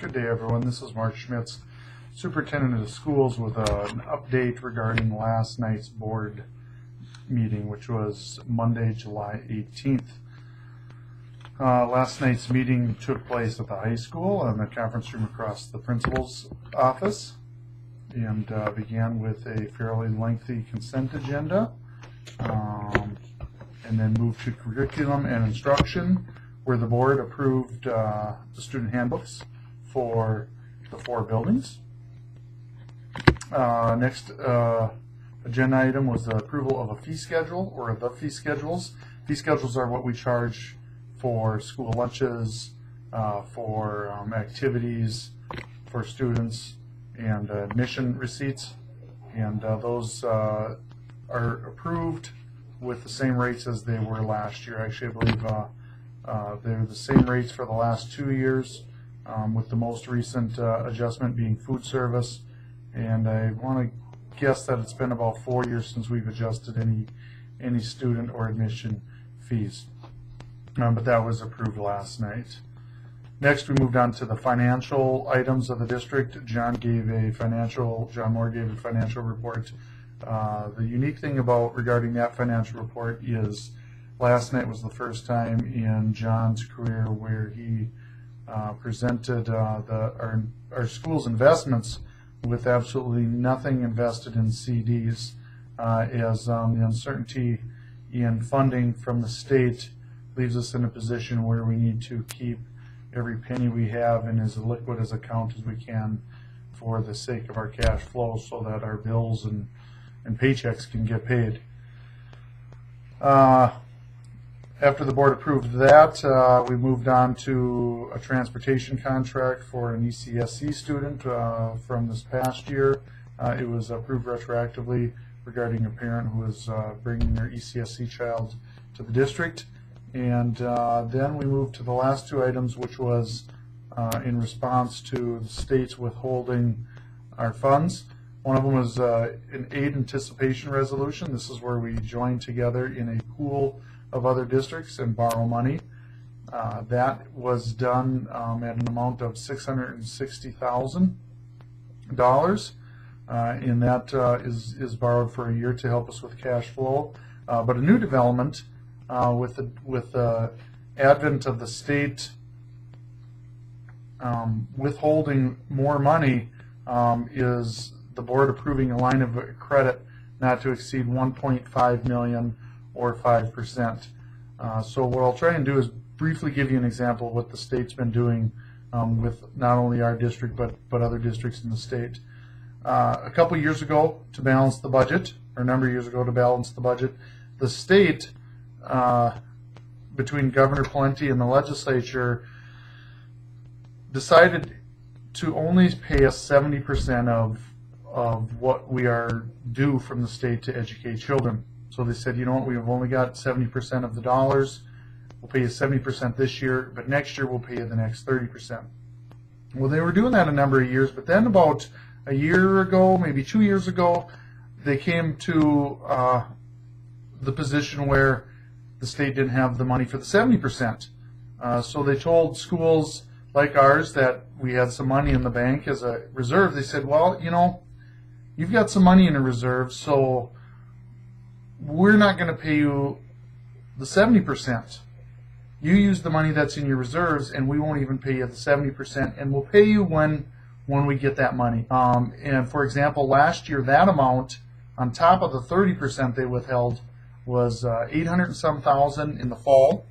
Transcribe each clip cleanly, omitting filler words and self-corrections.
Good day, everyone. This is Mark Schmitz, Superintendent of the Schools, with an update regarding last night's board meeting, which was Monday, July 18th. Last night's meeting took place at the high school in the conference room across the principal's office, and began with a fairly lengthy consent agenda, and then moved to curriculum and instruction, where the board approved the student handbooks for the 4 buildings. Next agenda item was the approval of a fee schedule, or the fee schedules. Fee schedules are what we charge for school lunches, for activities for students, and admission receipts. And those are approved with the same rates as they were last year. Actually, I believe they're the same rates for the last 2 years, with the most recent adjustment being food service. And I want to guess that it's been about 4 years since we've adjusted any student or admission fees. But that was approved last night. Next, we moved on to the financial items of the district. John Moore gave a financial report. The unique thing regarding that financial report is last night was the first time in John's career where he presented our school's investments with absolutely nothing invested in CDs, as the uncertainty in funding from the state leaves us in a position where we need to keep every penny we have in as liquid as account as we can for the sake of our cash flow, so that our bills and paychecks can get paid. After the board approved that, we moved on to a transportation contract for an ECSC student from this past year. It was approved retroactively regarding a parent who was bringing their ECSC child to the district. And then we moved to the last 2 items, which was in response to the state's withholding our funds. One of them was an aid anticipation resolution. This is where we join together in a pool of other districts and borrow money. That was done at an amount of $660,000, and that is borrowed for a year to help us with cash flow. But a new development with the advent of the state withholding more money is the board approving a line of credit not to exceed $1.5 million or 5%. So what I'll try and do is briefly give you an example of what the state's been doing with not only our district but other districts in the state. A couple years ago, to balance the budget, or a number of years ago to balance the budget, the state, between Governor Pawlenty and the legislature, decided to only pay us 70% of what we are due from the state to educate children. So they said, you know what, we've only got 70% of the dollars. We'll pay you 70% this year, but next year we'll pay you the next 30%. Well, they were doing that a number of years, but then about a year ago, maybe 2 years ago, they came to the position where the state didn't have the money for the 70%. So they told schools like ours that we had some money in the bank as a reserve. They said, well, you know, you've got some money in a reserve, so we're not going to pay you the 70%. You use the money that's in your reserves, and we won't even pay you the 70%, and we'll pay you when we get that money. And for example, last year, that amount on top of the 30% they withheld was $800 and some thousand in the fall,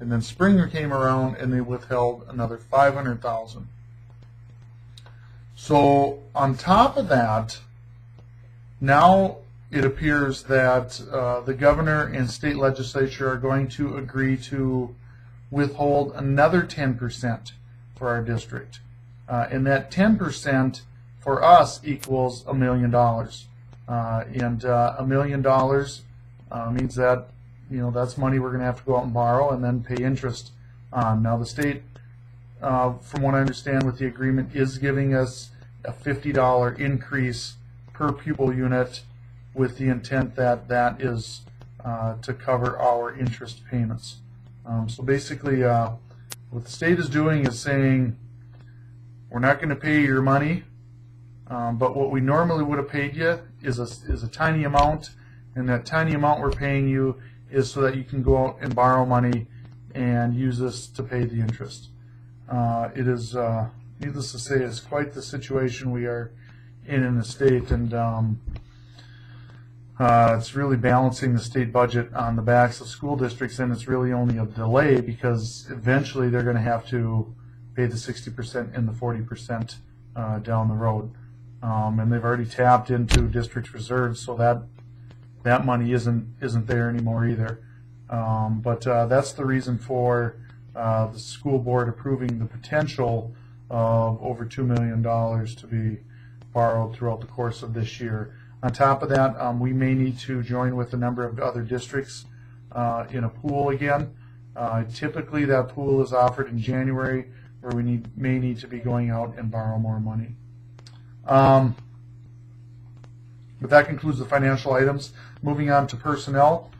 and then spring came around and they withheld another $500,000. So on top of that, now it appears that the governor and state legislature are going to agree to withhold another 10% for our district. And that 10% for us equals $1 million. And $1 million means that, you know, that's money we're going to have to go out and borrow and then pay interest on. Now the state, from what I understand with the agreement, is giving us a $50 increase per pupil unit, with the intent that that is to cover our interest payments. So basically, what the state is doing is saying, we're not going to pay your money, but what we normally would have paid you is a tiny amount, and that tiny amount we're paying you is so that you can go out and borrow money and use this to pay the interest. It is, needless to say, it's quite the situation we are in the state, and it's really balancing the state budget on the backs of school districts, and it's really only a delay because eventually they're going to have to pay the 60% and the 40% down the road. And they've already tapped into district reserves, so that money isn't there anymore either. But that's the reason for the school board approving the potential of over $2 million to be borrowed throughout the course of this year. On top of that, we may need to join with a number of other districts in a pool again. Typically, that pool is offered in January, where we may need to be going out and borrow more money. But that concludes the financial items. Moving on to personnel.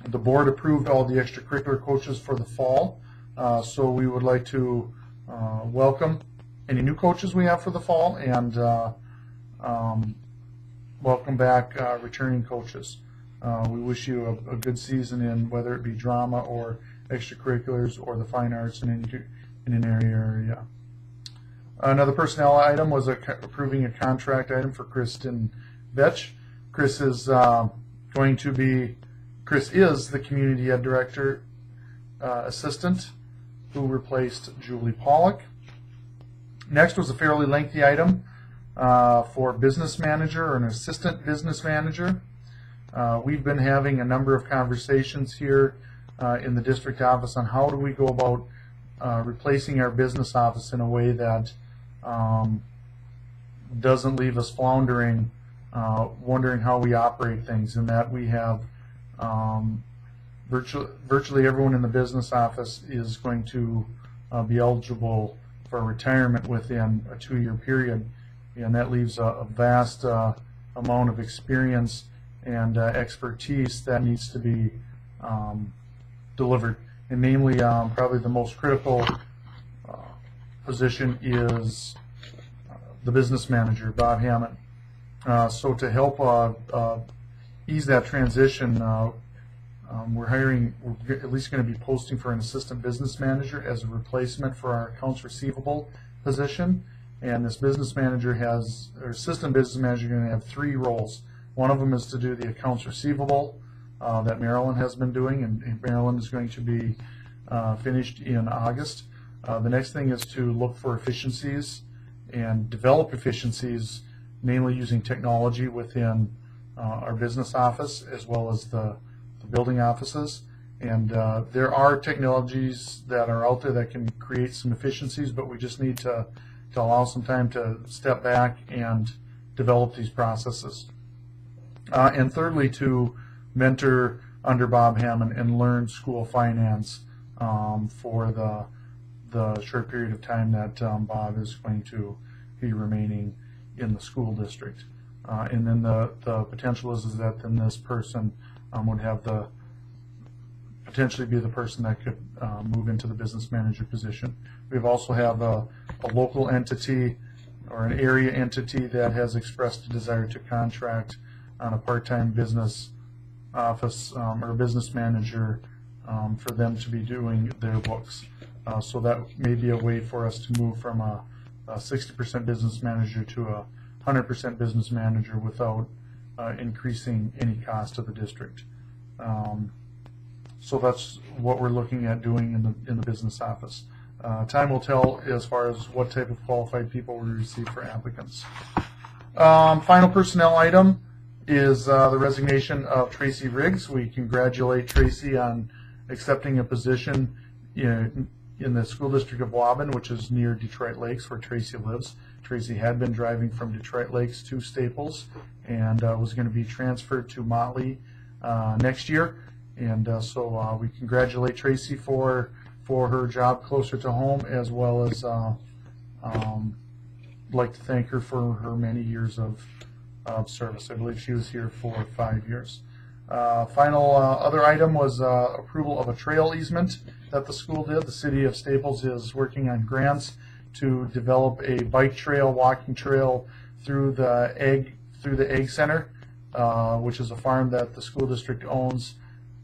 The board approved all the extracurricular coaches for the fall, so we would like to welcome any new coaches we have for the fall, and welcome back returning coaches. We wish you a good season in whether it be drama or extracurriculars or the fine arts in an area. Another personnel item was approving a contract item for Kristen Vetch. Chris is the community ed director assistant who replaced Julie Pollock. Next was a fairly lengthy item for business manager or an assistant business manager. We've been having a number of conversations here in the district office on how do we go about replacing our business office in a way that doesn't leave us floundering, wondering how we operate things, and that we have virtually everyone in the business office is going to be eligible for retirement within a 2-year period, and that leaves a vast amount of experience and expertise that needs to be delivered. And namely, probably the most critical position is the business manager, Bob Hammond. So to help ease that transition, we're at least going to be posting for an assistant business manager as a replacement for our accounts receivable position. And this business manager assistant business manager is going to have 3 roles. One of them is to do the accounts receivable that Marilyn has been doing, and Marilyn is going to be finished in August. The next thing is to look for efficiencies and develop efficiencies, mainly using technology within our business office as well as the building offices. And there are technologies that are out there that can create some efficiencies, but we just need to allow some time to step back and develop these processes. And thirdly, to mentor under Bob Hammond and learn school finance for the short period of time that Bob is going to be remaining in the school district. And then the potential is that then this person would have potentially be the person that could move into the business manager position. We also have a local entity or an area entity that has expressed a desire to contract on a part-time business office or business manager for them to be doing their books. So that may be a way for us to move from a 60% business manager to a 100% business manager without increasing any cost to the district. So that's what we're looking at doing in the business office. Time will tell as far as what type of qualified people we receive for applicants. Final personnel item is the resignation of Tracy Riggs. We congratulate Tracy on accepting a position in the school district of Waubun, which is near Detroit Lakes, where Tracy lives. Tracy had been driving from Detroit Lakes to Staples and was going to be transferred to Motley next year. And so we congratulate Tracy for her job closer to home, as well as like to thank her for her many years of service. I believe she was here for 5 years. Final other item was approval of a trail easement that the school did. The city of Staples is working on grants to develop a bike trail, walking trail through the Egg Center, which is a farm that the school district owns,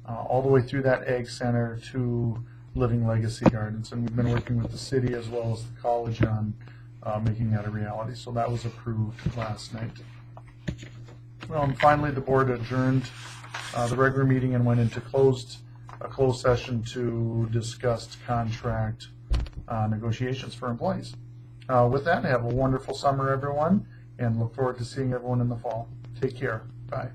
all the way through that Egg Center to Living Legacy Gardens. And we've been working with the city as well as the college on making that a reality. So that was approved last night. Finally, the board adjourned the regular meeting and went into a closed session to discuss contract negotiations for employees. With that, have a wonderful summer, everyone, and look forward to seeing everyone in the fall. Take care. Bye.